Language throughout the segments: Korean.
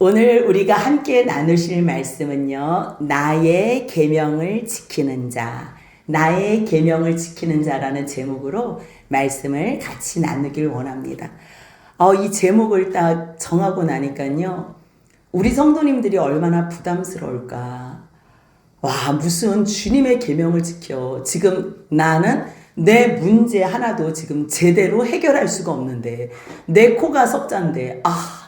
오늘 우리가 함께 나누실 말씀은요, 나의 계명을 지키는 자, 나의 계명을 지키는 자라는 제목으로 말씀을 같이 나누길 원합니다. 이 제목을 딱 정하고 나니까요, 우리 성도님들이 얼마나 부담스러울까. 와, 무슨 주님의 계명을 지켜. 지금 나는 내 문제 하나도 지금 제대로 해결할 수가 없는데, 내 코가 석잔데,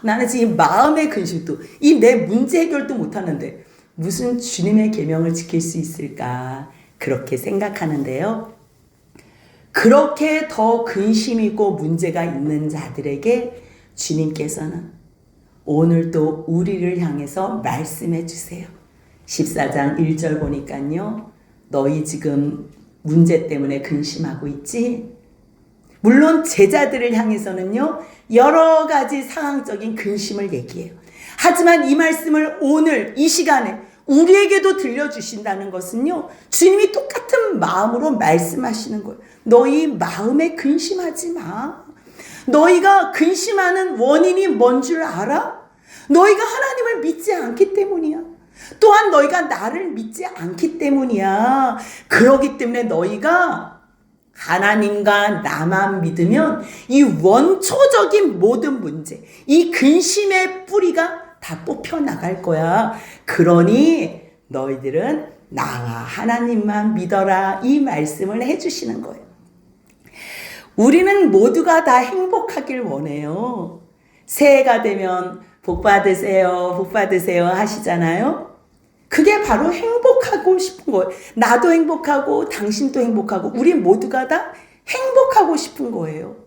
나는 지금 마음의 근심도, 이 내 문제 해결도 못하는데 무슨 주님의 계명을 지킬 수 있을까, 그렇게 생각하는데요. 그렇게 더 근심이고 문제가 있는 자들에게 주님께서는 오늘도 우리를 향해서 말씀해 주세요. 14장 1절 보니까요, 너희 지금 문제 때문에 근심하고 있지? 물론 제자들을 향해서는요, 여러 가지 상황적인 근심을 얘기해요. 하지만 이 말씀을 오늘 이 시간에 우리에게도 들려주신다는 것은요, 주님이 똑같은 마음으로 말씀하시는 거예요. 너희 마음에 근심하지 마. 너희가 근심하는 원인이 뭔 줄 알아? 너희가 하나님을 믿지 않기 때문이야. 또한 너희가 나를 믿지 않기 때문이야. 그러기 때문에 너희가 하나님과 나만 믿으면 이 원초적인 모든 문제, 이 근심의 뿌리가 다 뽑혀 나갈 거야. 그러니 너희들은 나와 하나님만 믿어라, 이 말씀을 해주시는 거예요. 우리는 모두가 다 행복하길 원해요. 새해가 되면 복 받으세요, 복 받으세요 하시잖아요. 그게 바로 행복하고 싶은 거예요. 나도 행복하고 당신도 행복하고 우리 모두가 다 행복하고 싶은 거예요.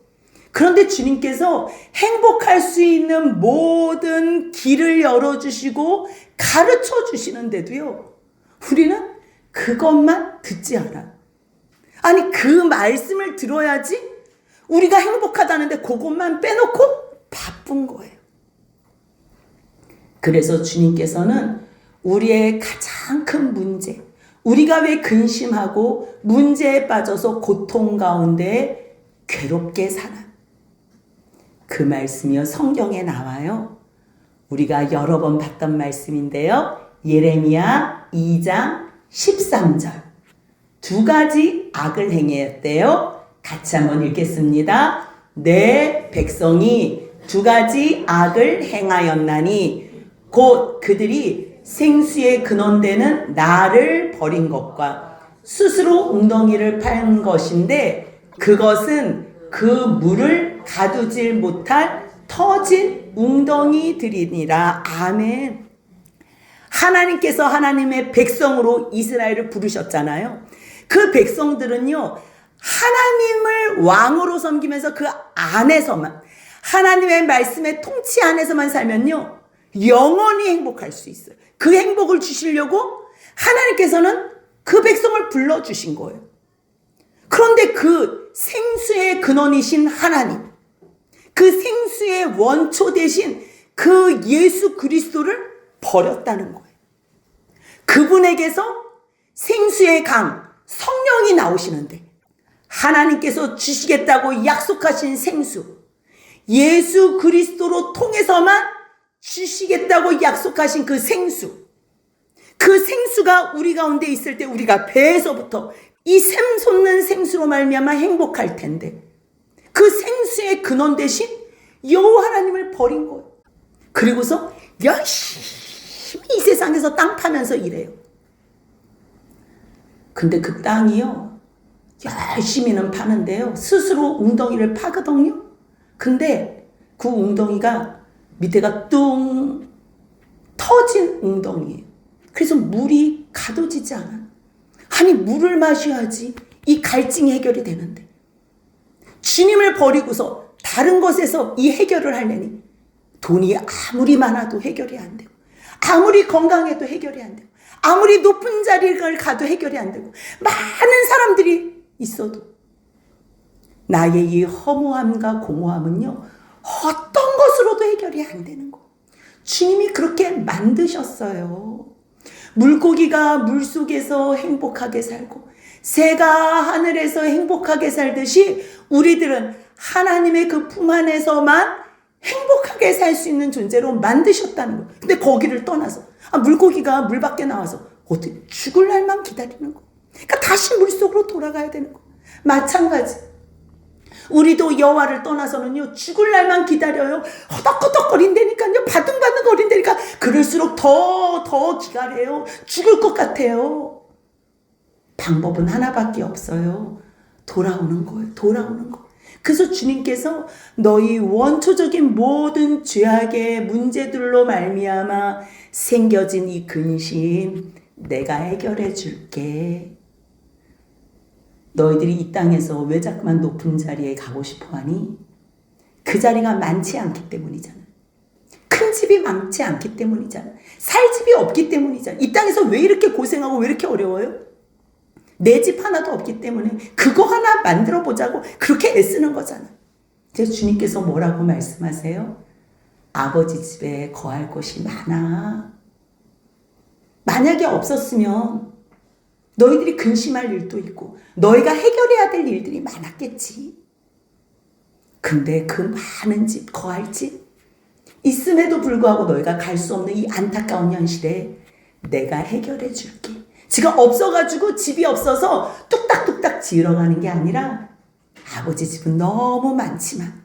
그런데 주님께서 행복할 수 있는 모든 길을 열어주시고 가르쳐 주시는데도요, 우리는 그것만 듣지 않아요. 아니, 그 말씀을 들어야지 우리가 행복하다는데 그것만 빼놓고 바쁜 거예요. 그래서 주님께서는 우리의 가장 큰 문제, 우리가 왜 근심하고 문제에 빠져서 고통 가운데 괴롭게 살아, 그 말씀이요 성경에 나와요. 우리가 여러 번 봤던 말씀인데요, 예레미야 2장 13절. 두 가지 악을 행했대요. 같이 한번 읽겠습니다. 내 백성이 두 가지 악을 행하였나니 곧 그들이 생수의 근원되는 나를 버린 것과 스스로 웅덩이를 판 것인데 그것은 그 물을 가두질 못할 터진 웅덩이들이니라. 아멘. 하나님께서 하나님의 백성으로 이스라엘을 부르셨잖아요. 그 백성들은요, 하나님을 왕으로 섬기면서 그 안에서만, 하나님의 말씀의 통치 안에서만 살면요, 영원히 행복할 수 있어요. 그 행복을 주시려고 하나님께서는 그 백성을 불러주신 거예요. 그런데 그 생수의 근원이신 하나님, 그 생수의 원초 대신 그 예수 그리스도를 버렸다는 거예요. 그분에게서 생수의 강, 성령이 나오시는데 하나님께서 주시겠다고 약속하신 생수, 예수 그리스도로 통해서만 주시겠다고 약속하신 그 생수, 그 생수가 우리 가운데 있을 때 우리가 배에서부터 이 샘솟는 생수로 말미암아 행복할 텐데 그 생수의 근원 대신 여호와 하나님을 버린 거예요. 그리고서 열심히 이 세상에서 땅 파면서 일해요. 근데 그 땅이요, 열심히는 파는데요, 스스로 웅덩이를 파거든요. 근데 그 웅덩이가 밑에가 뚱 터진 웅덩이에요. 그래서 물이 가둬지지 않아요. 아니, 물을 마셔야지 이 갈증이 해결이 되는데 주님을 버리고서 다른 것에서 이 해결을 하려니 돈이 아무리 많아도 해결이 안 되고, 아무리 건강해도 해결이 안 되고, 아무리 높은 자리를 가도 해결이 안 되고, 많은 사람들이 있어도 나의 이 허무함과 공허함은요, 어떤 것으로도 해결이 안 되는 거. 주님이 그렇게 만드셨어요. 물고기가 물속에서 행복하게 살고 새가 하늘에서 행복하게 살듯이 우리들은 하나님의 그 품 안에서만 행복하게 살 수 있는 존재로 만드셨다는 거예요. 근데 거기를 떠나서 물고기가 물 밖에 나와서 어떻게 죽을 날만 기다리는 거예요. 그러니까 다시 물속으로 돌아가야 되는 거예요. 마찬가지. 우리도 여호와를 떠나서는요, 죽을 날만 기다려요. 허덕허덕거린다니까요. 바둥바둥거린다니까. 그럴수록 더 기다려요. 죽을 것 같아요. 방법은 하나밖에 없어요. 돌아오는 거예요. 돌아오는 거. 그래서 주님께서 너희 원초적인 모든 죄악의 문제들로 말미암아 생겨진 이 근심 내가 해결해 줄게. 너희들이 이 땅에서 왜 자꾸만 높은 자리에 가고 싶어 하니? 그 자리가 많지 않기 때문이잖아. 큰 집이 많지 않기 때문이잖아. 살 집이 없기 때문이잖아. 이 땅에서 왜 이렇게 고생하고 왜 이렇게 어려워요? 내 집 하나도 없기 때문에 그거 하나 만들어 보자고 그렇게 애쓰는 거잖아. 그래서 주님께서 뭐라고 말씀하세요? 아버지 집에 거할 곳이 많아. 만약에 없었으면 너희들이 근심할 일도 있고 너희가 해결해야 될 일들이 많았겠지. 근데 그 많은 집, 거할 집 있음에도 불구하고 너희가 갈 수 없는 이 안타까운 현실에 내가 해결해 줄게. 지금 없어가지고 집이 없어서 뚝딱뚝딱 지으러 가는 게 아니라 아버지 집은 너무 많지만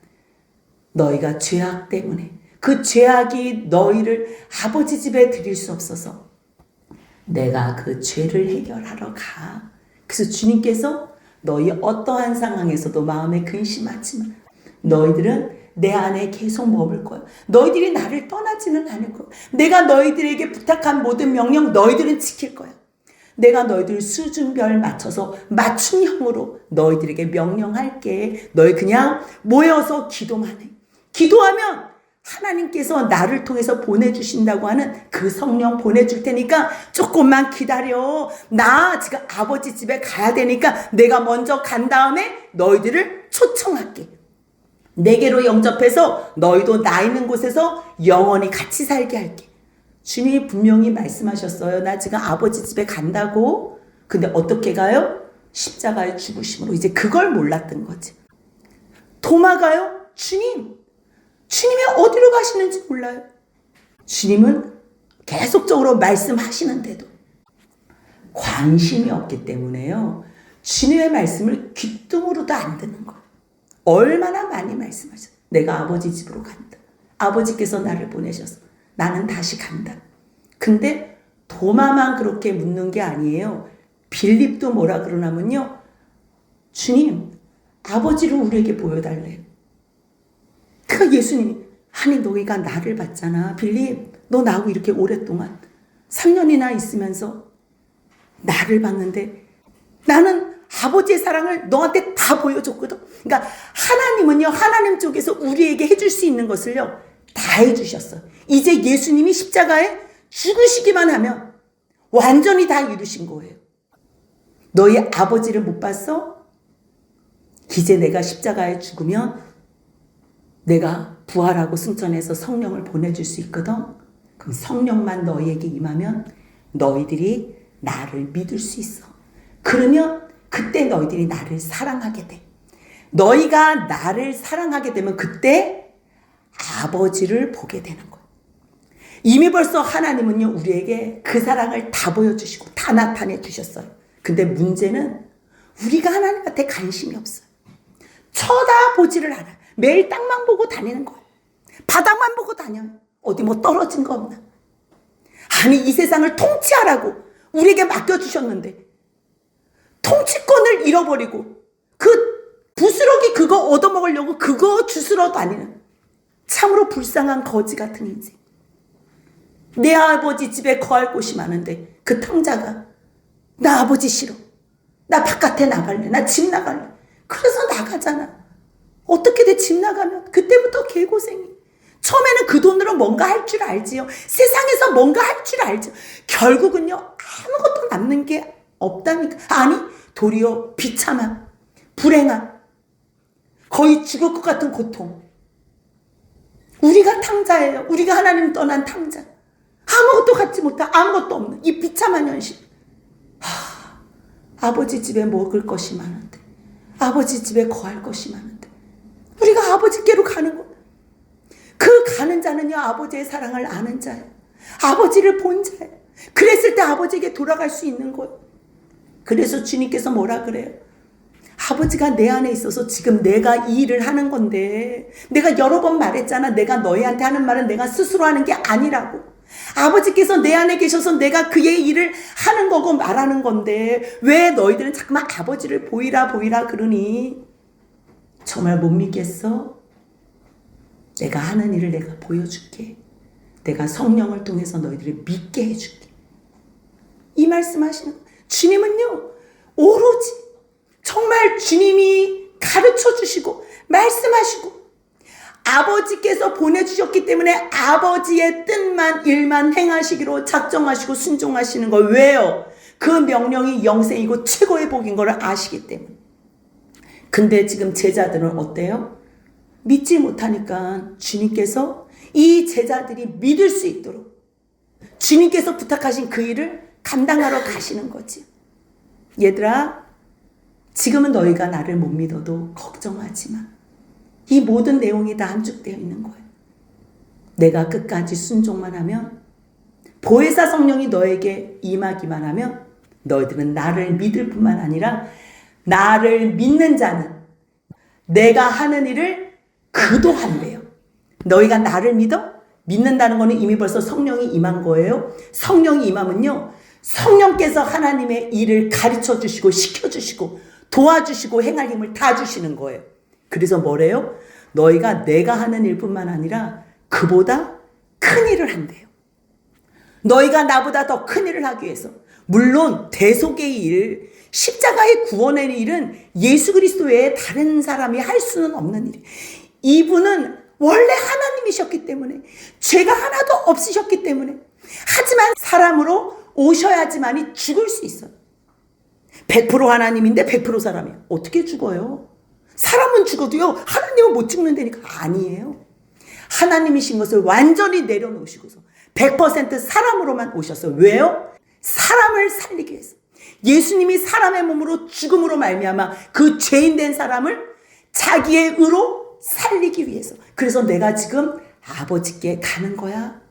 너희가 죄악 때문에 그 죄악이 너희를 아버지 집에 드릴 수 없어서 내가 그 죄를 해결하러 가. 그래서 주님께서 너희 어떠한 상황에서도 마음에 근심하지만 너희들은 내 안에 계속 머물 거야. 너희들이 나를 떠나지는 않을 거야. 내가 너희들에게 부탁한 모든 명령 너희들은 지킬 거야. 내가 너희들 수준별 맞춰서 맞춤형으로 너희들에게 명령할게. 너희 그냥 모여서 기도만 해. 기도하면 하나님께서 나를 통해서 보내주신다고 하는 그 성령 보내줄 테니까 조금만 기다려. 나 지금 아버지 집에 가야 되니까 내가 먼저 간 다음에 너희들을 초청할게. 내게로 영접해서 너희도 나 있는 곳에서 영원히 같이 살게 할게. 주님이 분명히 말씀하셨어요. 나 지금 아버지 집에 간다고. 근데 어떻게 가요? 십자가의 죽으심으로. 이제 그걸 몰랐던 거지. 도마가요? 주님이 어디로 가시는지 몰라요. 주님은 계속적으로 말씀하시는데도 관심이 없기 때문에요. 주님의 말씀을 귀뚱으로도 안 듣는 거예요. 얼마나 많이 말씀하셨어요. 내가 아버지 집으로 간다. 아버지께서 나를 보내셔서 나는 다시 간다. 근데 도마만 그렇게 묻는 게 아니에요. 빌립도 뭐라 그러냐면요. 주님, 아버지를 우리에게 보여달래요. 그 예수님이 아니 너희가 나를 봤잖아. 빌립 너 나하고 이렇게 오랫동안 3년이나 있으면서 나를 봤는데 나는 아버지의 사랑을 너한테 다 보여줬거든. 그러니까 하나님은요. 하나님 쪽에서 우리에게 해줄 수 있는 것을요. 다 해주셨어. 이제 예수님이 십자가에 죽으시기만 하면 완전히 다 이루신 거예요. 너희 아버지를 못 봤어? 이제 내가 십자가에 죽으면 내가 부활하고 승천해서 성령을 보내줄 수 있거든. 그럼 성령만 너희에게 임하면 너희들이 나를 믿을 수 있어. 그러면 그때 너희들이 나를 사랑하게 돼. 너희가 나를 사랑하게 되면 그때 아버지를 보게 되는 거예요. 이미 벌써 하나님은요 우리에게 그 사랑을 다 보여주시고 다 나타내 주셨어요. 근데 문제는 우리가 하나님한테 관심이 없어요. 쳐다보지를 않아요. 매일 땅만 보고 다니는 거예요. 바닥만 보고 다녀요. 어디 뭐 떨어진 거 없나. 아니 이 세상을 통치하라고 우리에게 맡겨주셨는데 통치권을 잃어버리고 그 부스러기 그거 얻어먹으려고 그거 주스러 다니는 참으로 불쌍한 거지 같은 인생. 내 아버지 집에 거할 곳이 많은데 그 탕자가 나 아버지 싫어. 나 바깥에 나갈래. 나 집 나갈래. 그래서 나가잖아. 어떻게 내 집 나가면 그때부터 개고생이. 처음에는 그 돈으로 뭔가 할 줄 알지요. 세상에서 뭔가 할 줄 알죠. 결국은요 아무것도 남는 게 없다니까. 아니 도리어 비참함, 불행함, 거의 죽을 것 같은 고통. 우리가 탕자예요. 우리가 하나님 떠난 탕자. 아무것도 갖지 못한 아무것도 없는 이 비참한 현실. 아버지 집에 먹을 것이 많은데 아버지 집에 거할 것이 많은데 우리가 아버지께로 가는 것. 그 가는 자는요, 아버지의 사랑을 아는 자예요. 아버지를 본 자예요. 그랬을 때 아버지에게 돌아갈 수 있는 거예요. 그래서 주님께서 뭐라 그래요? 아버지가 내 안에 있어서 지금 내가 이 일을 하는 건데, 내가 여러 번 말했잖아. 내가 너희한테 하는 말은 내가 스스로 하는 게 아니라고. 아버지께서 내 안에 계셔서 내가 그의 일을 하는 거고 말하는 건데, 왜 너희들은 자꾸만 아버지를 보이라 그러니? 정말 못 믿겠어? 내가 하는 일을 내가 보여줄게. 내가 성령을 통해서 너희들을 믿게 해줄게. 이 말씀하시는 거예요. 주님은요, 오로지 정말 주님이 가르쳐 주시고 말씀하시고 아버지께서 보내주셨기 때문에 아버지의 뜻만 일만 행하시기로 작정하시고 순종하시는 걸. 왜요? 그 명령이 영생이고 최고의 복인 걸 아시기 때문에. 근데 지금 제자들은 어때요? 믿지 못하니까 주님께서 이 제자들이 믿을 수 있도록 주님께서 부탁하신 그 일을 감당하러 가시는 거지. 얘들아, 지금은 너희가 나를 못 믿어도 걱정하지 마. 이 모든 내용이 다 함축되어 있는 거예요. 내가 끝까지 순종만 하면, 보혜사 성령이 너에게 임하기만 하면 너희들은 나를 믿을 뿐만 아니라 나를 믿는 자는 내가 하는 일을 그도 한대요. 너희가 나를 믿는다는 거는 이미 벌써 성령이 임한 거예요. 성령이 임하면요, 성령께서 하나님의 일을 가르쳐 주시고 시켜주시고 도와주시고 행할 힘을 다 주시는 거예요. 그래서 뭐래요? 너희가 내가 하는 일뿐만 아니라 그보다 큰 일을 한대요. 너희가 나보다 더 큰 일을 하기 위해서, 물론 대속의 일, 십자가의 구원의 일은 예수 그리스도 외에 다른 사람이 할 수는 없는 일이에요. 이분은 원래 하나님이셨기 때문에, 죄가 하나도 없으셨기 때문에, 하지만 사람으로 오셔야지만이 죽을 수 있어요. 100% 하나님인데 100% 사람이에요. 어떻게 죽어요? 사람은 죽어도요, 하나님은 못 죽는다니까. 아니에요. 하나님이신 것을 완전히 내려놓으시고서 100% 사람으로만 오셨어요. 왜요? 사람을 살리기 위해서. 예수님이 사람의 몸으로 죽음으로 말미암아 그 죄인된 사람을 자기의 의로 살리기 위해서. 그래서 내가 지금 아버지께 가는 거야.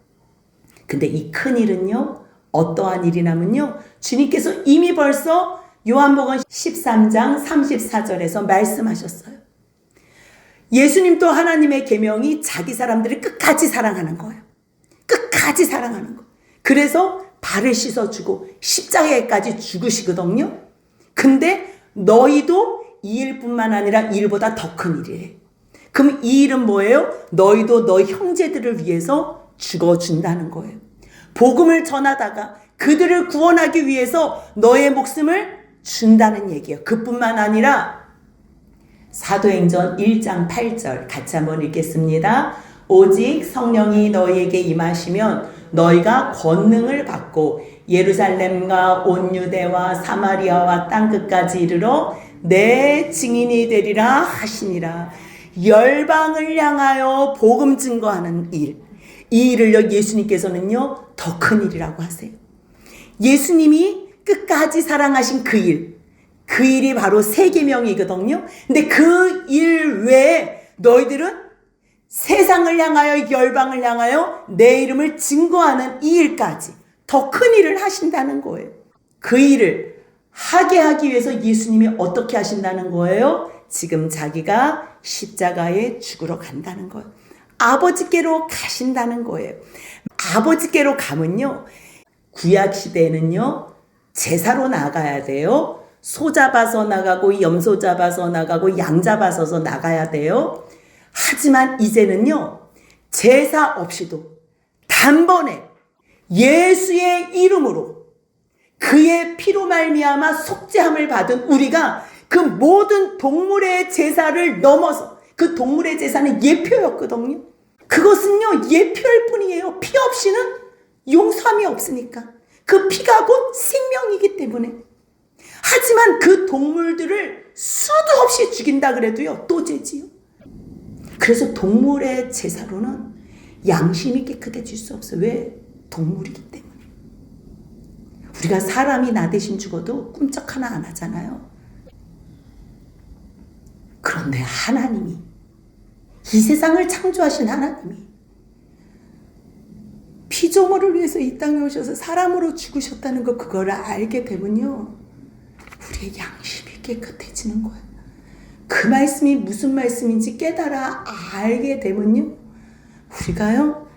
근데 이 큰 일은요, 어떠한 일이냐면요, 주님께서 이미 벌써 요한복음 13장 34절에서 말씀하셨어요. 예수님도 하나님의 계명이 자기 사람들을 끝까지 사랑하는 거예요. 끝까지 사랑하는 거. 그래서 발을 씻어주고 십자가에까지 죽으시거든요. 근데 너희도 이 일뿐만 아니라 이 일보다 더 큰 일이에요. 그럼 이 일은 뭐예요? 너희도 너희 형제들을 위해서 죽어준다는 거예요. 복음을 전하다가 그들을 구원하기 위해서 너의 목숨을 준다는 얘기예요. 그뿐만 아니라 사도행전 1장 8절 같이 한번 읽겠습니다. 오직 성령이 너희에게 임하시면 너희가 권능을 받고 예루살렘과 온 유대와 사마리아와 땅끝까지 이르러 내 증인이 되리라 하시니라. 열방을 향하여 복음 증거하는 일, 이 일을요, 예수님께서는요 더 큰 일이라고 하세요. 예수님이 끝까지 사랑하신 그 일이 바로 세계명이거든요. 근데 그 일 외에 너희들은 세상을 향하여, 열방을 향하여 내 이름을 증거하는 이 일까지 더 큰 일을 하신다는 거예요. 그 일을 하게 하기 위해서 예수님이 어떻게 하신다는 거예요? 지금 자기가 십자가에 죽으러 간다는 거예요. 아버지께로 가신다는 거예요. 아버지께로 가면요, 구약 시대에는요 제사로 나가야 돼요. 소 잡아서 나가고 염소 잡아서 나가고 양 잡아서 나가야 돼요. 하지만 이제는요, 제사 없이도 단번에 예수의 이름으로 그의 피로 말미암아 속죄함을 받은 우리가 그 모든 동물의 제사를 넘어서, 그 동물의 제사는 예표였거든요. 그것은요 예표일 뿐이에요. 피 없이는 용서함이 없으니까. 그 피가 곧 생명이기 때문에. 하지만 그 동물들을 수도 없이 죽인다 그래도요 또 죄지요. 그래서 동물의 제사로는 양심이 깨끗해질 수 없어요. 왜? 동물이기 때문에. 우리가 사람이 나 대신 죽어도 꿈쩍 하나 안 하잖아요. 그런데 하나님이, 이 세상을 창조하신 하나님이 피조물을 위해서 이 땅에 오셔서 사람으로 죽으셨다는 거, 그거를 알게 되면요, 우리의 양심이 깨끗해지는 거예요. 그 말씀이 무슨 말씀인지 깨달아 알게 되면요, 우리가요,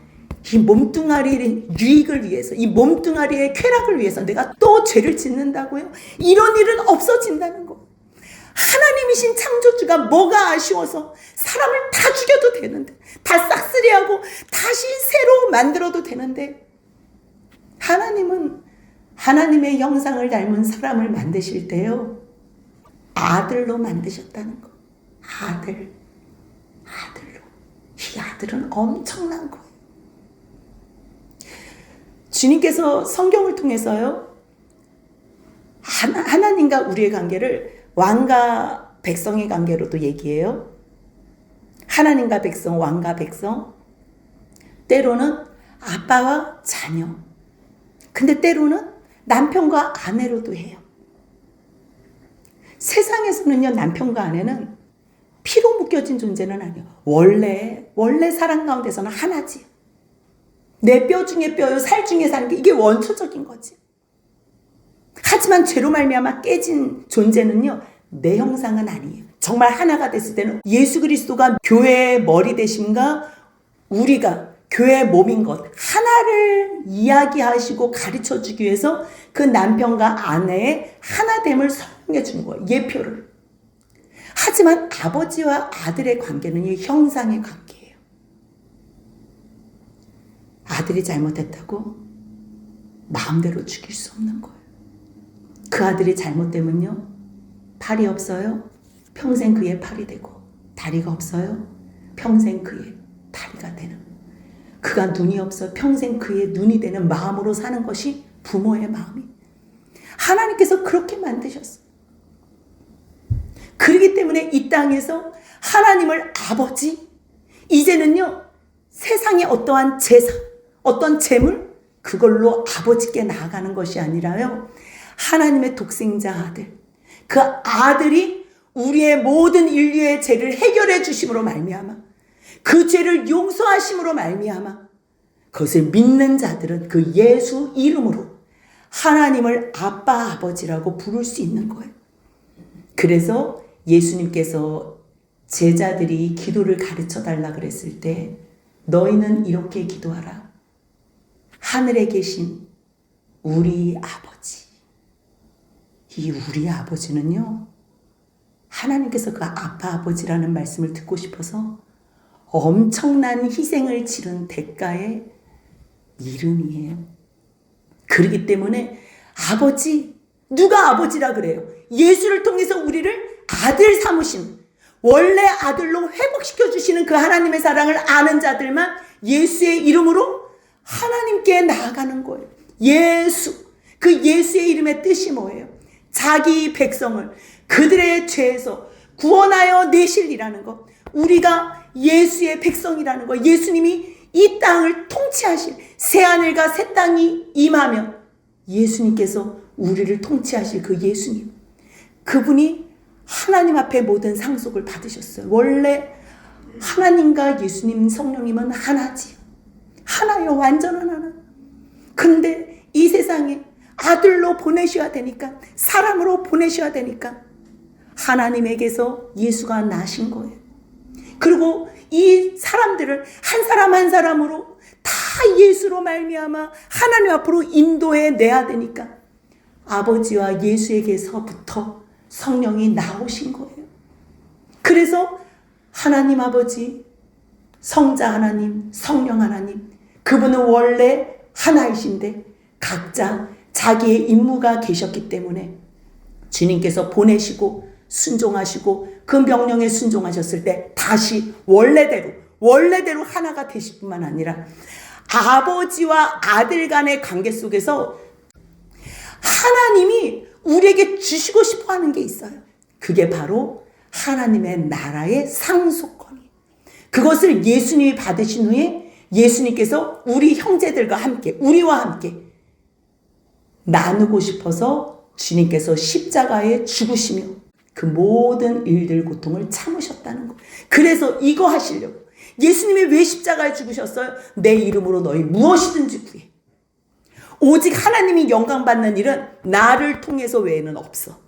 이 몸뚱아리의 유익을 위해서, 이 몸뚱아리의 쾌락을 위해서 내가 또 죄를 짓는다고요? 이런 일은 없어진다는 거. 하나님이신 창조주가 뭐가 아쉬워서 사람을 다 죽여도 되는데, 다 싹쓸이하고 다시 새로 만들어도 되는데, 하나님은 하나님의 형상을 닮은 사람을 만드실 때요, 아들로 만드셨다는 거. 아들로. 이 아들은 엄청난 거예요. 주님께서 성경을 통해서요, 하나님과 우리의 관계를 왕과 백성의 관계로도 얘기해요. 하나님과 백성, 왕과 백성, 때로는 아빠와 자녀, 근데 때로는 남편과 아내로도 해요. 세상에서는요, 남편과 아내는 피로 묶여진 존재는 아니에요. 원래 사랑 가운데서는 하나지. 내 뼈 중에 뼈요, 살 중에 사는 게 이게 원초적인 거지. 하지만 죄로 말미암아 깨진 존재는요, 내 형상은 아니에요. 정말 하나가 됐을 때는 예수 그리스도가 교회의 머리 되심과 우리가 교회의 몸인 것 하나를 이야기하시고 가르쳐 주기 위해서 그 남편과 아내의 하나됨을 설명해 주는 거예요. 예표를. 하지만 아버지와 아들의 관계는 형상의 관계예요. 아들이 잘못했다고 마음대로 죽일 수 없는 거예요. 그 아들이 잘못되면요, 팔이 없어요? 평생 그의 팔이 되고, 다리가 없어요? 평생 그의 다리가 되는, 그가 눈이 없어 평생 그의 눈이 되는 마음으로 사는 것이 부모의 마음이. 하나님께서 그렇게 만드셨어요. 그렇기 때문에 이 땅에서 하나님을 아버지, 이제는요, 세상의 어떠한 제사, 어떤 재물, 그걸로 아버지께 나아가는 것이 아니라요, 하나님의 독생자 아들, 그 아들이 우리의 모든 인류의 죄를 해결해 주심으로 말미암아, 그 죄를 용서하심으로 말미암아, 그것을 믿는 자들은 그 예수 이름으로 하나님을 아빠 아버지라고 부를 수 있는 거예요. 그래서 예수님께서 제자들이 기도를 가르쳐 달라 그랬을 때, 너희는 이렇게 기도하라. 하늘에 계신 우리 아버지. 이 우리 아버지는요, 하나님께서 그 아빠 아버지라는 말씀을 듣고 싶어서 엄청난 희생을 치른 대가의 이름이에요. 그렇기 때문에 아버지, 누가 아버지라 그래요? 예수를 통해서 우리를 아들 삼으신, 원래 아들로 회복시켜 주시는 그 하나님의 사랑을 아는 자들만 예수의 이름으로 하나님께 나아가는 거예요. 예수, 그 예수의 이름의 뜻이 뭐예요? 자기 백성을 그들의 죄에서 구원하여 내실이라는 것. 우리가 예수의 백성이라는 것. 예수님이 이 땅을 통치하실, 새하늘과 새 땅이 임하면 예수님께서 우리를 통치하실 그 예수님, 그분이 하나님 앞에 모든 상속을 받으셨어요. 원래 하나님과 예수님 성령님은 하나지요. 하나요, 완전한 하나. 근데 이 세상에 아들로 보내셔야 되니까, 사람으로 보내셔야 되니까 하나님에게서 예수가 나신 거예요. 그리고 이 사람들을 한 사람 한 사람으로 다 예수로 말미암아 하나님 앞으로 인도해 내야 되니까 아버지와 예수에게서부터 성령이 나오신 거예요. 그래서 하나님 아버지, 성자 하나님, 성령 하나님, 그분은 원래 하나이신데 각자 자기의 임무가 계셨기 때문에 주님께서 보내시고 순종하시고 그 명령에 순종하셨을 때 다시 원래대로 하나가 되실 뿐만 아니라 아버지와 아들 간의 관계 속에서 하나님이 우리에게 주시고 싶어 하는 게 있어요. 그게 바로 하나님의 나라의 상속권이에요. 그것을 예수님이 받으신 후에 예수님께서 우리 형제들과 함께, 우리와 함께 나누고 싶어서 주님께서 십자가에 죽으시며 그 모든 일들 고통을 참으셨다는 거. 그래서 이거 하시려고, 예수님이 왜 십자가에 죽으셨어요? 내 이름으로 너희 무엇이든지 구해. 오직 하나님이 영광받는 일은 나를 통해서 외에는 없어.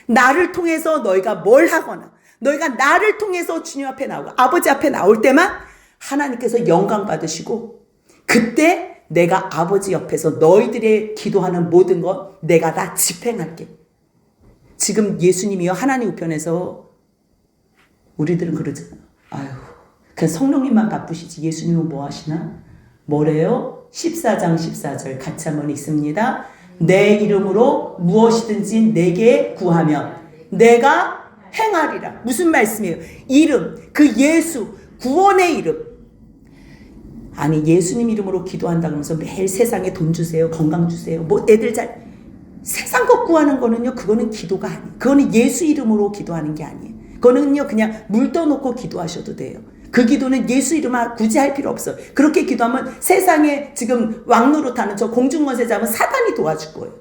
나를 통해서 너희가 뭘 하거나 너희가 나를 통해서 주님 앞에 나오고 아버지 앞에 나올 때만 하나님께서 영광 받으시고, 그때 내가 아버지 옆에서 너희들의 기도하는 모든 것 내가 다 집행할게. 지금 예수님이요 하나님 우편에서 우리들은 그러잖아요. 아유, 그냥 성령님만 바쁘시지 예수님은 뭐 하시나? 뭐래요? 14장 14절 같이 한번 읽습니다. 내 이름으로 무엇이든지 내게 구하면 내가 행하리라. 무슨 말씀이에요? 이름, 그 예수, 구원의 이름. 아니 예수님 이름으로 기도한다 그러면서 매일 세상에 돈 주세요, 건강 주세요, 뭐 애들 잘, 세상 것 구하는 거는요 그거는 기도가 아니에요. 그거는 예수 이름으로 기도하는 게 아니에요. 그거는요 그냥 물 떠놓고 기도하셔도 돼요. 그 기도는 예수 이름을 굳이 할 필요 없어요. 그렇게 기도하면 세상에 지금 왕노릇하는 저 공중권세 잡은 사단이 도와줄 거예요.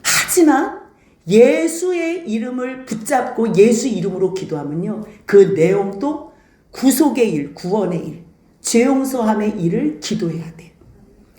하지만 예수의 이름을 붙잡고 예수 이름으로 기도하면요 그 내용도 구속의 일, 구원의 일, 죄 용서함의 일을 기도해야 돼요.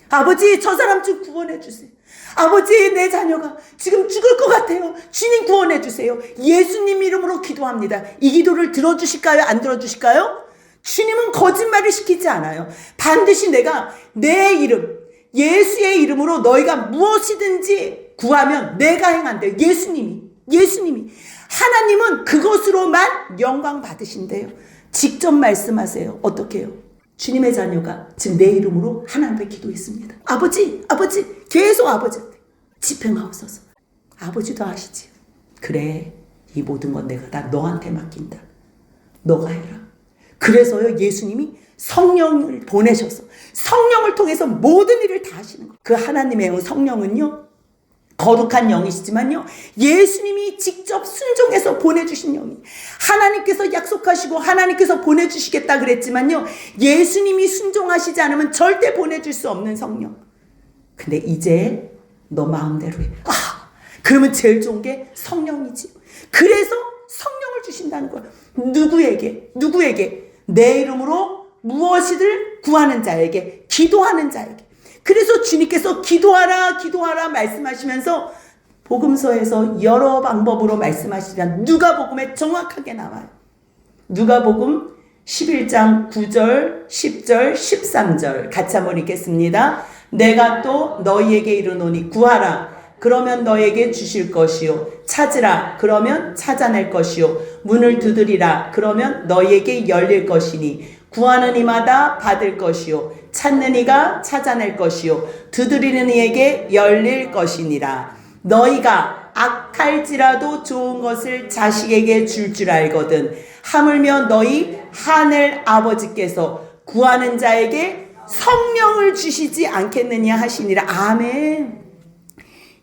아버지 저 사람 좀 구원해 주세요. 아버지 내 자녀가 지금 죽을 것 같아요. 주님 구원해 주세요. 예수님 이름으로 기도합니다. 이 기도를 들어주실까요? 안 들어주실까요? 주님은 거짓말을 시키지 않아요. 반드시 내가 내 이름, 예수의 이름으로 너희가 무엇이든지 구하면 내가 행한대요. 예수님이. 하나님은 그것으로만 영광 받으신대요. 직접 말씀하세요. 어떻게 해요? 주님의 자녀가 지금 내 이름으로 하나님께 기도했습니다. 아버지 계속 아버지한테 집행하옵소서. 아버지도 아시지. 그래 이 모든 건 내가 다 너한테 맡긴다. 너가 해라. 그래서요 예수님이 성령을 보내셔서 성령을 통해서 모든 일을 다 하시는 거예요. 그 하나님의 성령은요 거룩한 영이시지만요 예수님이 직접 순종해서 보내주신 영이, 하나님께서 약속하시고 하나님께서 보내주시겠다 그랬지만요 예수님이 순종하시지 않으면 절대 보내줄 수 없는 성령. 근데 이제 너 마음대로 해. 그러면 제일 좋은 게 성령이지. 그래서 성령을 주신다는 거야. 누구에게? 내 이름으로 무엇이든 구하는 자에게, 기도하는 자에게. 그래서 주님께서 기도하라 말씀하시면서 복음서에서 여러 방법으로 말씀하시지만 누가복음에 정확하게 나와요. 누가복음 11장 9절, 10절, 13절 같이 한번 읽겠습니다. 내가 또 너희에게 이르노니 구하라 그러면 너에게 주실 것이요 찾으라 그러면 찾아낼 것이요 문을 두드리라 그러면 너희에게 열릴 것이니 구하는 이마다 받을 것이요 찾는 이가 찾아낼 것이요 두드리는 이에게 열릴 것이니라. 너희가 악할지라도 좋은 것을 자식에게 줄 알거든 하물며 너희 하늘 아버지께서 구하는 자에게 성령을 주시지 않겠느냐 하시니라. 아멘.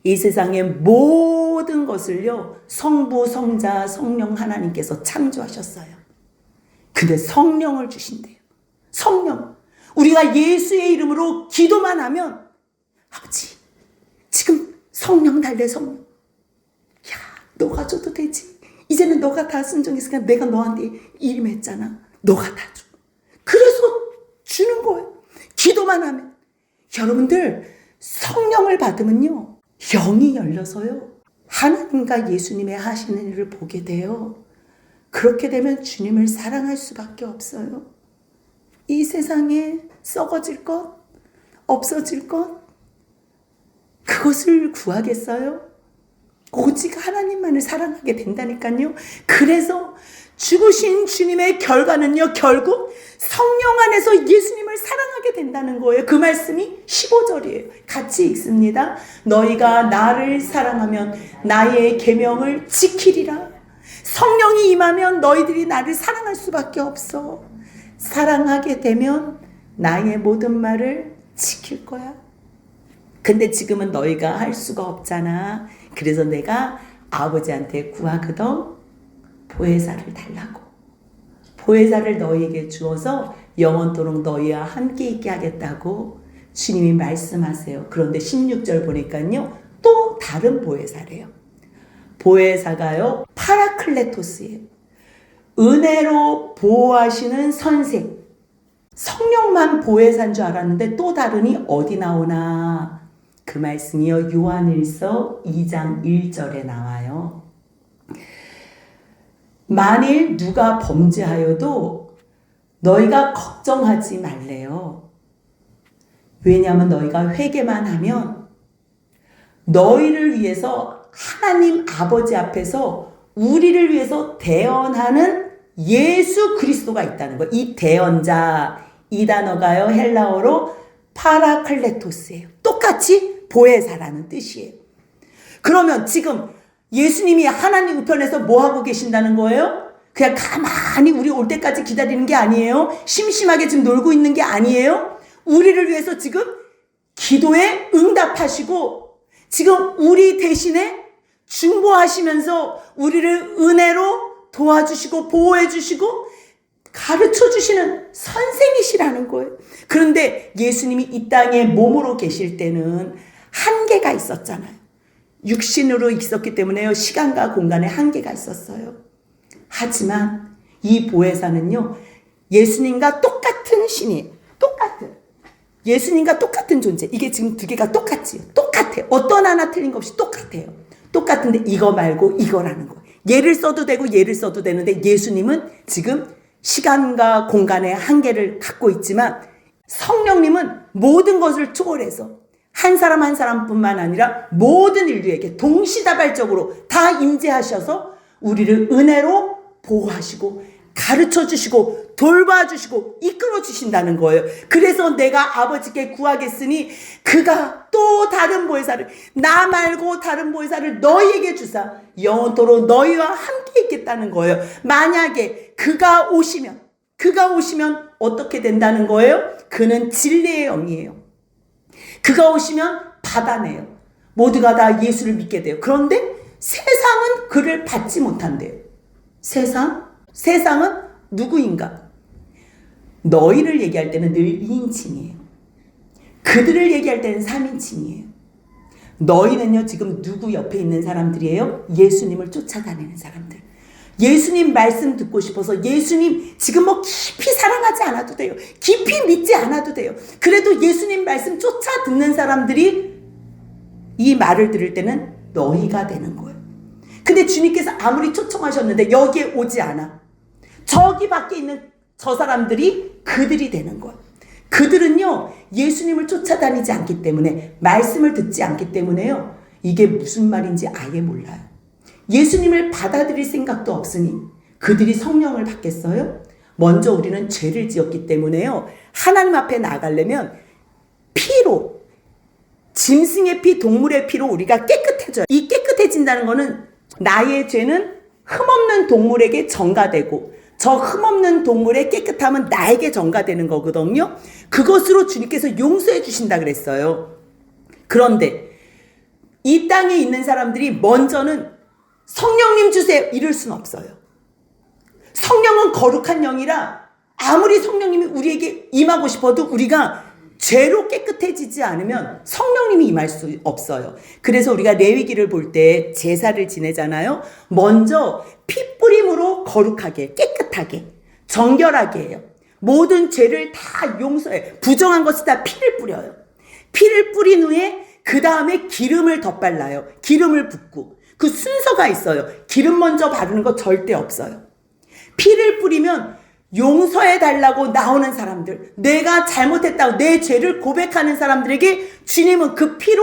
이 세상의 모든 것을요 성부, 성자, 성령 하나님께서 창조하셨어요. 근데 성령을 주신대요. 성령. 우리가 예수의 이름으로 기도만 하면 아버지 지금 성령 달래 성령. 야 너가 줘도 되지. 이제는 너가 다 순종했으니까 내가 너한테 이름했잖아. 너가 다 줘. 그래서 주는 거예요. 기도만 하면. 여러분들 성령을 받으면요 영이 열려서요 하나님과 예수님의 하시는 일을 보게 돼요. 그렇게 되면 주님을 사랑할 수밖에 없어요. 이 세상에 썩어질 것, 없어질 것, 그것을 구하겠어요? 오직 하나님만을 사랑하게 된다니까요. 그래서 죽으신 주님의 결과는요 결국 성령 안에서 예수님을 사랑하게 된다는 거예요. 그 말씀이 15절이에요. 같이 읽습니다. 너희가 나를 사랑하면 나의 계명을 지키리라. 성령이 임하면 너희들이 나를 사랑할 수밖에 없어. 사랑하게 되면 나의 모든 말을 지킬 거야. 근데 지금은 너희가 할 수가 없잖아. 그래서 내가 아버지한테 구하거든. 보혜사를 달라고. 보혜사를 너희에게 주어서 영원토록 너희와 함께 있게 하겠다고 주님이 말씀하세요. 그런데 16절 보니까요 또 다른 보혜사래요. 보혜사가요 파라클레토스예요. 은혜로 보호하시는 선생. 성령만 보혜사인 줄 알았는데 또 다르니 어디 나오나? 그 말씀이요, 요한일서 2장 1절에 나와요. 만일 누가 범죄하여도 너희가 걱정하지 말래요. 왜냐하면 너희가 회개만 하면 너희를 위해서 하나님 아버지 앞에서 우리를 위해서 대언하는 예수 그리스도가 있다는 거예요. 이 대언자, 이 단어가요, 헬라어로 파라클레토스예요. 똑같이 보혜사라는 뜻이에요. 그러면 지금 예수님이 하나님 우편에서 뭐 하고 계신다는 거예요? 그냥 가만히 우리 올 때까지 기다리는 게 아니에요. 심심하게 지금 놀고 있는 게 아니에요. 우리를 위해서 지금 기도에 응답하시고 지금 우리 대신에 중보하시면서 우리를 은혜로 도와주시고 보호해 주시고 가르쳐 주시는 선생이시라는 거예요. 그런데 예수님이 이 땅에 몸으로 계실 때는 한계가 있었잖아요. 육신으로 있었기 때문에요. 시간과 공간에 한계가 있었어요. 하지만 이 보혜사는요, 예수님과 똑같은 신이에요. 예수님과 똑같은 존재. 이게 지금 두 개가 똑같지요. 똑같아요. 어떤 하나 틀린 거 없이 똑같아요. 똑같은데 이거 말고 이거라는 거예요. 얘를 써도 되고 얘를 써도 되는데 예수님은 지금 시간과 공간의 한계를 갖고 있지만 성령님은 모든 것을 초월해서 한 사람 한 사람뿐만 아니라 모든 인류에게 동시다발적으로 다 임재하셔서 우리를 은혜로 보호하시고 가르쳐 주시고 돌봐주시고 이끌어 주신다는 거예요. 그래서 내가 아버지께 구하겠으니 그가 또 다른 보혜사를, 나 말고 다른 보혜사를 너희에게 주사 영원토록 너희와 함께 있겠다는 거예요. 만약에 그가 오시면 어떻게 된다는 거예요? 그는 진리의 영이에요. 그가 오시면 받아내요. 모두가 다 예수를 믿게 돼요. 그런데 세상은 그를 받지 못한대요. 세상은 누구인가? 너희를 얘기할 때는 늘 2인칭이에요. 그들을 얘기할 때는 3인칭이에요. 너희는요, 지금 누구 옆에 있는 사람들이에요? 예수님을 쫓아다니는 사람들. 예수님 말씀 듣고 싶어서 예수님 지금 뭐 깊이 사랑하지 않아도 돼요. 깊이 믿지 않아도 돼요. 그래도 예수님 말씀 쫓아 듣는 사람들이 이 말을 들을 때는 너희가 되는 거예요. 근데 주님께서 아무리 초청하셨는데 여기에 오지 않아. 저기 밖에 있는 저 사람들이 그들이 되는 거예요. 그들은요, 예수님을 쫓아다니지 않기 때문에, 말씀을 듣지 않기 때문에요, 이게 무슨 말인지 아예 몰라요. 예수님을 받아들일 생각도 없으니 그들이 성령을 받겠어요? 먼저 우리는 죄를 지었기 때문에요, 하나님 앞에 나가려면 피로, 짐승의 피, 동물의 피로 우리가 깨끗해져요. 이 깨끗해진다는 거는 나의 죄는 흠없는 동물에게 전가되고 저 흠없는 동물의 깨끗함은 나에게 전가되는 거거든요. 그것으로 주님께서 용서해 주신다 그랬어요. 그런데 이 땅에 있는 사람들이 먼저는 성령님 주세요 이럴 수는 없어요. 성령은 거룩한 영이라 아무리 성령님이 우리에게 임하고 싶어도 우리가 죄로 깨끗해지지 않으면 성령님이 임할 수 없어요. 그래서 우리가 레위기를 볼 때 제사를 지내잖아요. 먼저 피 뿌림으로 거룩하게, 깨끗하게, 정결하게 해요. 모든 죄를 다 용서해. 부정한 것이 다 피를 뿌려요. 피를 뿌린 후에 그 다음에 기름을 덧발라요. 기름을 붓고. 그 순서가 있어요. 기름 먼저 바르는 거 절대 없어요. 피를 뿌리면 용서해 달라고 나오는 사람들, 내가 잘못했다고 내 죄를 고백하는 사람들에게 주님은 그 피로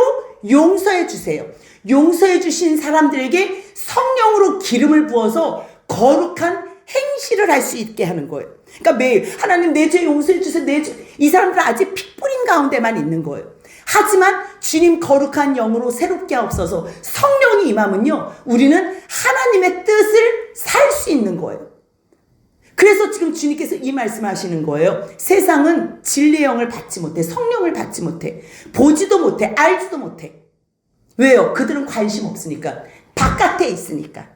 용서해 주세요. 용서해 주신 사람들에게 성령으로 기름을 부어서 거룩한 행실을 할 수 있게 하는 거예요. 그러니까 매일 하나님 내 죄 용서해 주세요. 이 사람들은 아직 피 뿌린 가운데만 있는 거예요. 하지만 주님 거룩한 영으로 새롭게 하옵소서. 성령이 임하면요, 우리는 하나님의 뜻을 살 수 있는 거예요. 그래서 지금 주님께서 이 말씀하시는 거예요. 세상은 진리의 영을 받지 못해. 성령을 받지 못해. 보지도 못해. 알지도 못해. 왜요? 그들은 관심 없으니까. 바깥에 있으니까.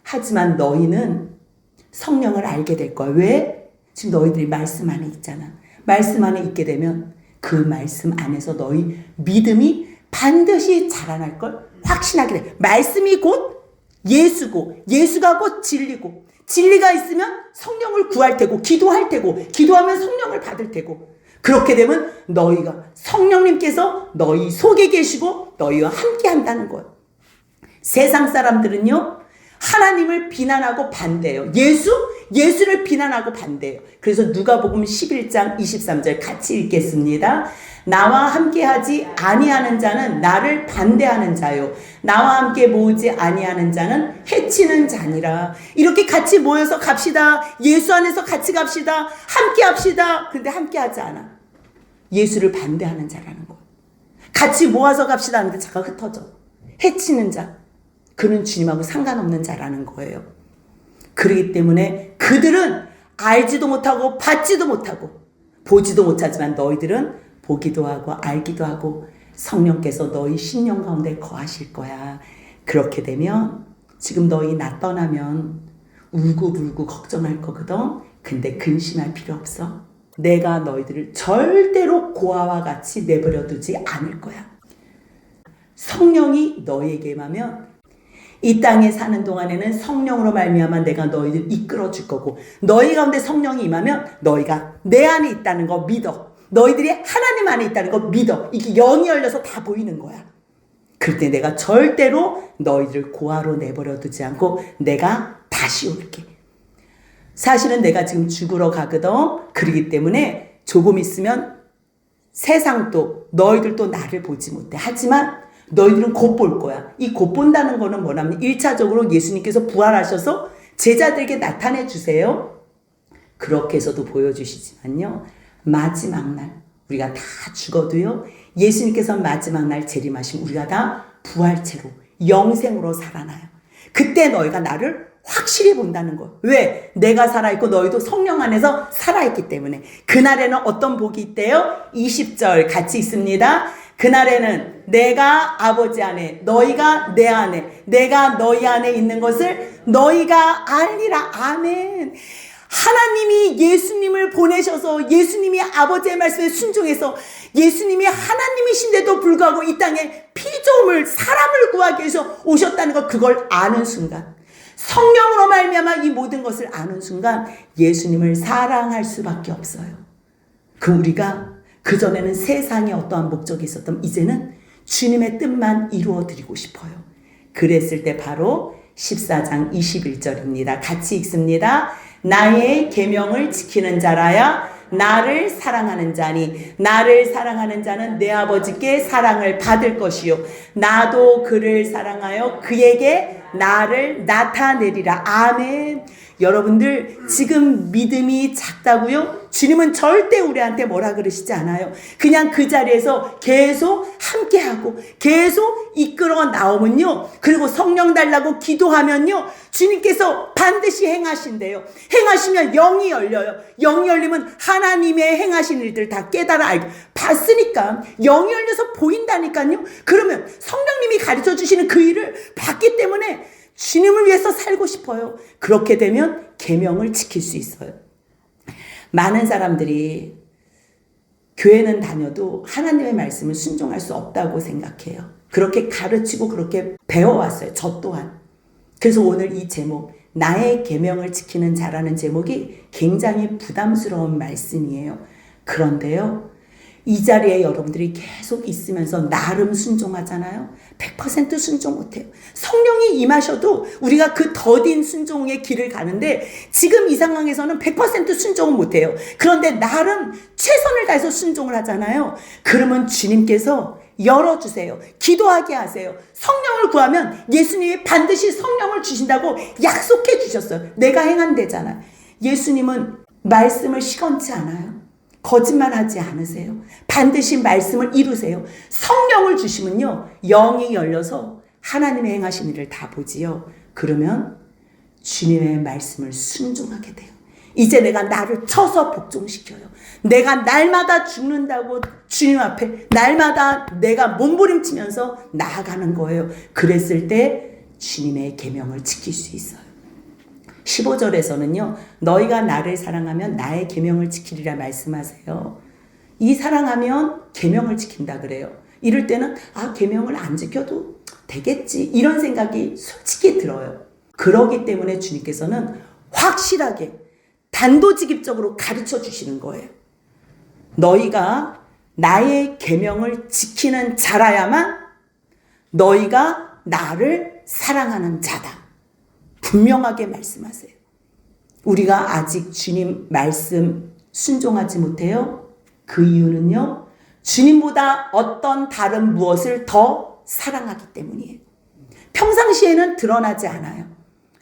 하지만 너희는 성령을 알게 될 거야. 왜? 지금 너희들이 말씀 안에 있잖아. 말씀 안에 있게 되면 그 말씀 안에서 너희 믿음이 반드시 자라날 걸 확신하게 돼. 말씀이 곧 예수고, 예수가 곧 진리고, 진리가 있으면 성령을 구할 테고 기도할 테고 기도하면 성령을 받을 테고 그렇게 되면 너희가 성령님께서 너희 속에 계시고 너희와 함께 한다는 거예요. 세상 사람들은요 하나님을 비난하고 반대해요. 예수를 비난하고 반대해요. 그래서 누가복음 11장 23절 같이 읽겠습니다. 나와 함께하지 아니하는 자는 나를 반대하는 자요 나와 함께 모으지 아니하는 자는 해치는 자니라. 이렇게 같이 모여서 갑시다. 예수 안에서 같이 갑시다. 함께 합시다. 근데 함께 하지 않아. 예수를 반대하는 자라는 거. 같이 모아서 갑시다 하는데 자가 흩어져. 해치는 자. 그는 주님하고 상관없는 자라는 거예요. 그렇기 때문에 그들은 알지도 못하고 받지도 못하고 보지도 못하지만 너희들은 보기도 하고 알기도 하고 성령께서 너희 심령 가운데 거하실 거야. 그렇게 되면 지금 너희 나 떠나면 울고불고 걱정할 거거든. 근데 근심할 필요 없어. 내가 너희들을 절대로 고아와 같이 내버려 두지 않을 거야. 성령이 너희에게 임하면 이 땅에 사는 동안에는 성령으로 말미암아 내가 너희를 이끌어 줄 거고 너희 가운데 성령이 임하면 너희가 내 안에 있다는 거 믿어. 너희들이 하나님 안에 있다는 거 믿어. 이게 영이 열려서 다 보이는 거야. 그럴 때 내가 절대로 너희들을 고아로 내버려 두지 않고 내가 다시 올게. 사실은 내가 지금 죽으러 가거든. 그러기 때문에 조금 있으면 세상도 너희들도 나를 보지 못해. 하지만 너희들은 곧 볼 거야. 이 곧 본다는 거는 뭐냐면 1차적으로 예수님께서 부활하셔서 제자들에게 나타내 주세요. 그렇게 해서도 보여주시지만요. 마지막 날 우리가 다 죽어도요. 예수님께서 마지막 날 재림하시면 우리가 다 부활체로 영생으로 살아나요. 그때 너희가 나를 확실히 본다는 거. 왜? 내가 살아있고 너희도 성령 안에서 살아있기 때문에. 그날에는 어떤 복이 있대요? 20절 같이 있습니다. 그날에는 내가 아버지 안에 너희가 내 안에 내가 너희 안에 있는 것을 너희가 알리라. 아멘. 하나님이 예수님을 보내셔서 예수님이 아버지의 말씀에 순종해서 예수님이 하나님이신데도 불구하고 이 땅에 피조물 사람을 구하기 위해서 오셨다는 것 그걸 아는 순간 성령으로 말미암아 이 모든 것을 아는 순간 예수님을 사랑할 수밖에 없어요. 그 우리가 그전에는 세상에 어떠한 목적이 있었던 이제는 주님의 뜻만 이루어 드리고 싶어요. 그랬을 때 바로 14장 21절입니다. 같이 읽습니다. 나의 계명을 지키는 자라야 나를 사랑하는 자니 나를 사랑하는 자는 내 아버지께 사랑을 받을 것이요 나도 그를 사랑하여 그에게 나를 나타내리라. 아멘. 여러분들 지금 믿음이 작다고요? 주님은 절대 우리한테 뭐라 그러시지 않아요. 그냥 그 자리에서 계속 함께하고 계속 이끌어 나오면요. 그리고 성령 달라고 기도하면요. 주님께서 반드시 행하신대요. 행하시면 영이 열려요. 영이 열리면 하나님의 행하신 일들 다 깨달아 알고 봤으니까 영이 열려서 보인다니까요. 그러면 성령님이 가르쳐 주시는 그 일을 봤기 때문에 주님을 위해서 살고 싶어요. 그렇게 되면 계명을 지킬 수 있어요. 많은 사람들이 교회는 다녀도 하나님의 말씀을 순종할 수 없다고 생각해요. 그렇게 가르치고 그렇게 배워왔어요. 저 또한. 그래서 오늘 이 제목 나의 계명을 지키는 자라는 제목이 굉장히 부담스러운 말씀이에요. 그런데요. 이 자리에 여러분들이 계속 있으면서 나름 순종하잖아요. 100% 순종 못해요. 성령이 임하셔도 우리가 그 더딘 순종의 길을 가는데 지금 이 상황에서는 100% 순종은 못해요. 그런데 나름 최선을 다해서 순종을 하잖아요. 그러면 주님께서 열어주세요. 기도하게 하세요. 성령을 구하면 예수님이 반드시 성령을 주신다고 약속해 주셨어요. 내가 행한대잖아. 예수님은 말씀을 시건치 않아요. 거짓말하지 않으세요. 반드시 말씀을 이루세요. 성령을 주시면요. 영이 열려서 하나님의 행하신 일을 다 보지요. 그러면 주님의 말씀을 순종하게 돼요. 이제 내가 나를 쳐서 복종시켜요. 내가 날마다 죽는다고 주님 앞에 날마다 내가 몸부림치면서 나아가는 거예요. 그랬을 때 주님의 계명을 지킬 수 있어요. 15절에서는요. 너희가 나를 사랑하면 나의 계명을 지키리라 말씀하세요. 이 사랑하면 계명을 지킨다 그래요. 이럴 때는 계명을 안 지켜도 되겠지 이런 생각이 솔직히 들어요. 그러기 때문에 주님께서는 확실하게 단도직입적으로 가르쳐 주시는 거예요. 너희가 나의 계명을 지키는 자라야만 너희가 나를 사랑하는 자다. 분명하게 말씀하세요. 우리가 아직 주님 말씀 순종하지 못해요. 그 이유는요, 주님보다 어떤 다른 무엇을 더 사랑하기 때문이에요. 평상시에는 드러나지 않아요.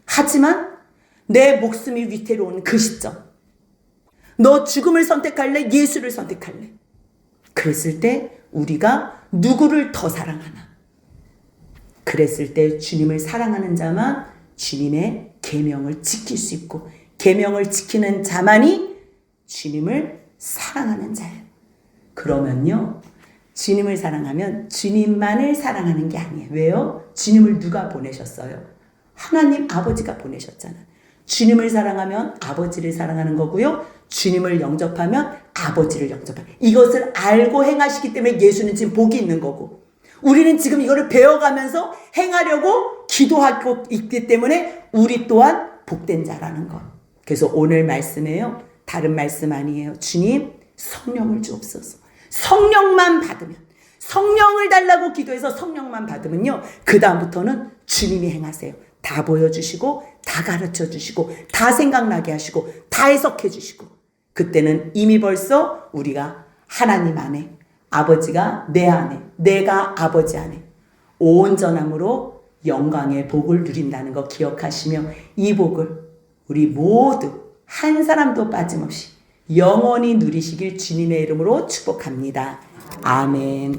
하지만 내 목숨이 위태로운 그 시점, 너 죽음을 선택할래? 예수를 선택할래? 그랬을 때 우리가 누구를 더 사랑하나? 그랬을 때 주님을 사랑하는 자만 주님의 계명을 지킬 수 있고, 계명을 지키는 자만이 주님을 사랑하는 자예요. 그러면요, 주님을 사랑하면 주님만을 사랑하는 게 아니에요. 왜요? 주님을 누가 보내셨어요? 하나님 아버지가 보내셨잖아요. 주님을 사랑하면 아버지를 사랑하는 거고요, 주님을 영접하면 아버지를 영접하는, 이것을 알고 행하시기 때문에 예수는 지금 복이 있는 거고, 우리는 지금 이거를 배워가면서 행하려고 기도하고 있기 때문에 우리 또한 복된 자라는 것. 그래서 오늘 말씀에요, 다른 말씀 아니에요. 주님 성령을 주옵소서. 성령만 받으면, 성령을 달라고 기도해서 성령만 받으면요, 그 다음부터는 주님이 행하세요. 다 보여주시고 다 가르쳐주시고 다 생각나게 하시고 다 해석해 주시고, 그때는 이미 벌써 우리가 하나님 안에, 아버지가 내 안에, 내가 아버지 안에 온전함으로 영광의 복을 누린다는 거 기억하시며, 이 복을 우리 모두 한 사람도 빠짐없이 영원히 누리시길 주님의 이름으로 축복합니다. 아멘.